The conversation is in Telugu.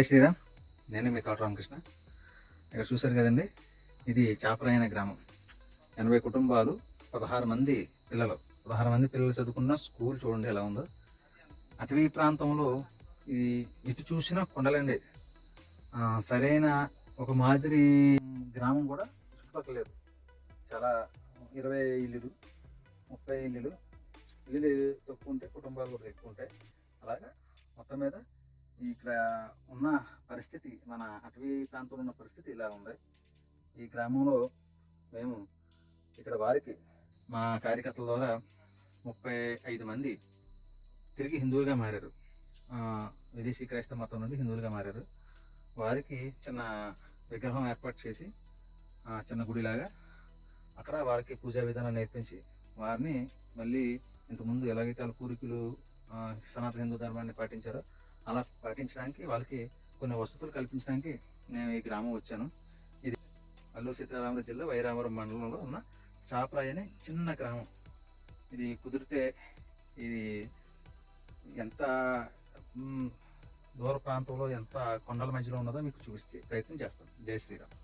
శ్రీరామ్. నేను మీ తోట రామకృష్ణ. ఇక్కడ చూశారు కదండి, ఇది చాపరాయన గ్రామం. 80 కుటుంబాలు, 16 మంది పిల్లలు. 16 మంది పిల్లలు చదువుకున్న స్కూల్ చూడండి ఎలా ఉందో. అటవీ ప్రాంతంలో ఇది ఇటు చూసినా కొండలండి. సరైన ఒక మాదిరి గ్రామం కూడా చుట్టుపక్కల లేదు. చాలా 20 ఇల్లులు, 30 ఇల్లులు తక్కువ ఉంటాయి, కుటుంబాలు కూడా ఎక్కువ ఉంటాయి. అలాగా మొత్తం మీద ఇక్కడ ఉన్న పరిస్థితి, మన అటవీ ప్రాంతంలో ఉన్న పరిస్థితి ఇలా ఉంది. ఈ గ్రామంలో మేము ఇక్కడ వారికి మా కార్యకర్తల ద్వారా 35 మంది తిరిగి హిందువులుగా మారారు. విదేశీ క్రైస్తవ మతం నుండి హిందువులుగా మారారు. వారికి చిన్న విగ్రహం ఏర్పాటు చేసి చిన్న గుడిలాగా అక్కడ వారికి పూజా విధానం నేర్పించి వారిని మళ్ళీ ఇంతకుముందు ఎలాగైతే వాళ్ళ పూర్వీకులు సనాతన హిందూ ధర్మాన్ని పాటించారో అలా పాటించడానికి, వాళ్ళకి కొన్ని వసతులు కల్పించడానికి నేను ఈ గ్రామం వచ్చాను. ఇది అల్లూరు సీతారామరాజు జిల్లా వైరామరం మండలంలో ఉన్న చాపరాయి అనే చిన్న గ్రామం. ఇది కుదిరితే ఇది ఎంత దూర ప్రాంతంలో, ఎంత కొండల మధ్యలో ఉన్నదో మీకు చూపించే ప్రయత్నం చేస్తాను. జై శ్రీరామ్.